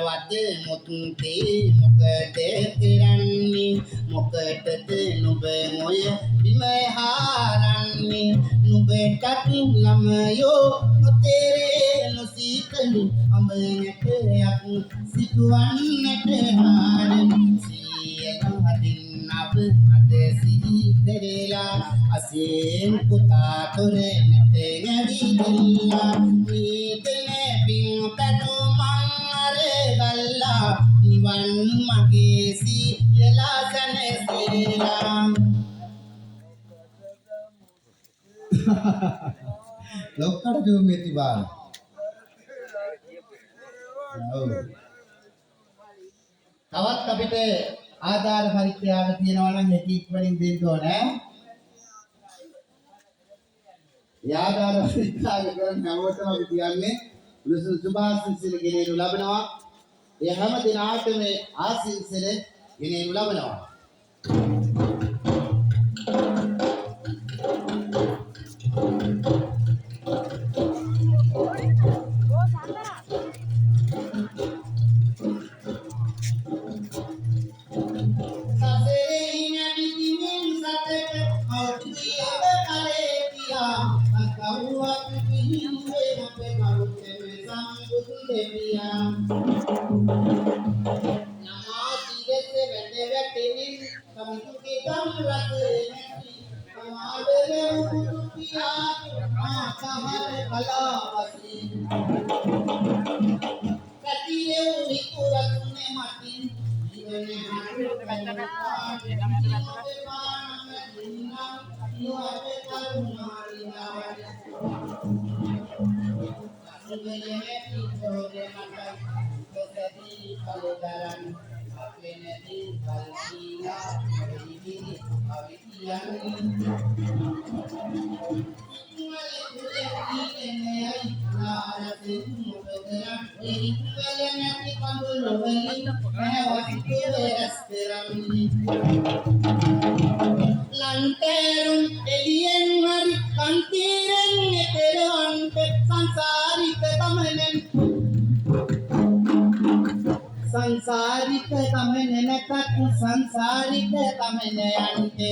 මොනවද මුත්ති මොකද කරන්නේ මොකටද නුඹ මොය බිම හාරන්නේ නුඹටත් ළමයෝ නොතේරේ නොසීකලු අඹ නැටයක් සිටුවන්නට හාරන සියයන් අදින්නව මද සිහි පෙරලා අසීන් පුතා තොරේ නැතේ නැවිදලා මේතනේ පින් නිවන් මගේ සියලා සනසීලා ලොක්කට දුමෙති බාල තවත් අපිට ආධාර පරිත්‍යාග තියෙනවා නම් එක ඉක්මනින් දෙන්න ඕනේ. ආධාර පරිත්‍යාග කරන හැමෝටම අපි කියන්නේ සුභාශිංසල ගෙනෙනු ලබනවා. ඒ හැම දිනාටම ආශිංසල ගෙනෙනු ලබනවා. Lanterum elien hari kantiren eterante sansarika tamene nakat sansarika tamene ante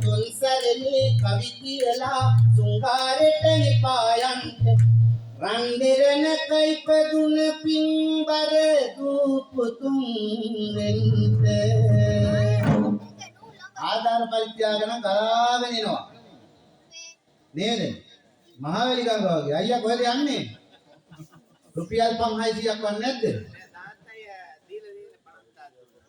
tulsarele kavitiyala sungarete nipayante randirන කයිපදුන පින්බර දුපුතුන් වෙන්ත ආධාර පරිත්‍යාග නම් ගලාගෙන එනවා නේද මහවැලි ගඟ වගේ අයියා කොහෙද යන්නේ රුපියල් 500ක් වන් නැද්ද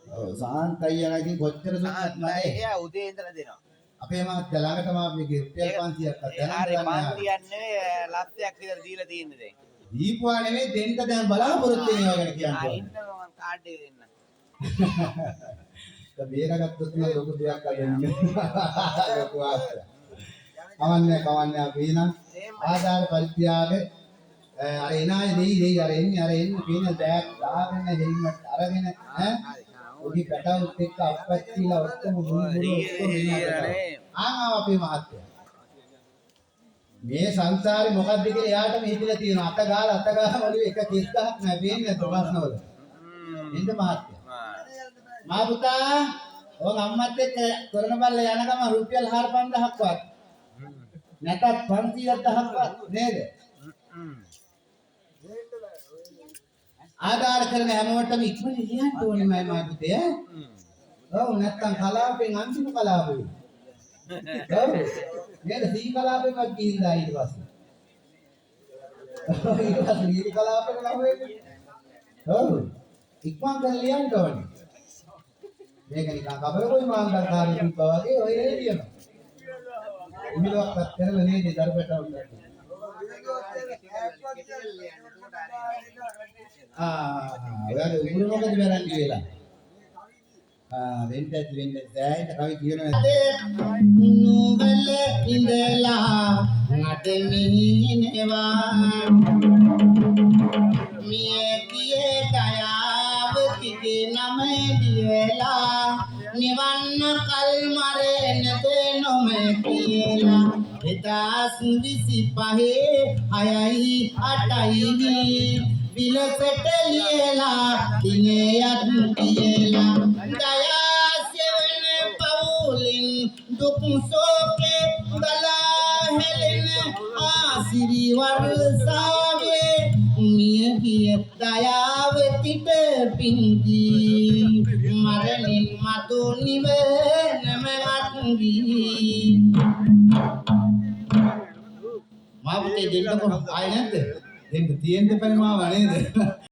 ඔව් සාන්තයියා නම් ඉතින් කොච්චර දුන්නත් නැහැ එයා උදේ ඉඳලා දෙනවා අපේ මහත්ය ළඟටම මේකේ රුපියල් 500ක් අතන හරි 500ක් නෙවෙයි ලක්ෂයක් විතර දීලා තියෙන්නේ දැන් දීපුවා නෙවෙයි දෙන්න දැන් බලාපොරොත්තු වෙනවා ගැන කියන්නේ ඉන්න මම කාඩ් එක දෙන්න බේරගත්තොත් නේ ලොකු දෙයක් අදින්නේ ලොකු ආස්තය කවන්නේ අපි නම් ආධාර පරිත්‍යාග අර එනාය දෙයි අර එන්නේ පින බෑග් දාගෙන හෙල්මට් අරගෙන ඈ ඔඩි පැටවුත් එක්ක අප්පච්චිලා ඔක්කොම මුණු ඔක්කොම ඉන්නවා ආව අපේ මහත්තයා මේ සංසාරේ මොකද්ද කියලා එයාටම හිතලා තියෙනවා අත ගාලා වලු එක 30000ක් නෑ වෙන්නේ ප්‍රශ්නවල එන්න මහත්තයා මා පුතා ඔය අම්මත් එක්ක කරන බල්ල යන ගම රුපියල් 4-5000ක්වත් නැතත් 500ක්වත් නේද ආධාර කරන හැමෝටම ඉක්මනින් ලියන්න ඕනේ මයි මා පුතේ ඔව් නැත්තම් කලාපෙන් අන්තිම කලාපෙ ඔව් නේද සී කලාපෙවත් ගිහිල්ලා ඊට පස්සේ සී කලාපෙක නම් වෙන්නේ ඔව් ඉක්මන් කරලා ලියන්න ඕනේ මේක නිකන් කබරකොයි මාන්දකාරී කිව්වා වගේ ඔය ලියනවා ඉමිලක්වත් කරලා නේද දරුවට උන්ට ඔයාලා උගුරු මොකද කරන්නේ කියලා වෙන්දත් දැයිට කවි කියනවා නුවල ඉඳලා නටමිනේවා මිය කියේ දයාව කිගේ නම දියලා නිවන්න කල් මරෙන්න දෙනොම කියලා 2025 6යි 8යි විලසට ලියලා දිනයත් කියලා දයාසෙවන පවුලින් දුක් සෝකේ බලා හෙලෙන ආසිරි වර්ෂාවේ මිය ගිය දයාවතිට පිංගී මරණින් මතු නිවනම අත්වී මාපතේ දෙන්නකො ආයෙ නැද්ද දෙන්න තියෙන්න බෑ මාව නේද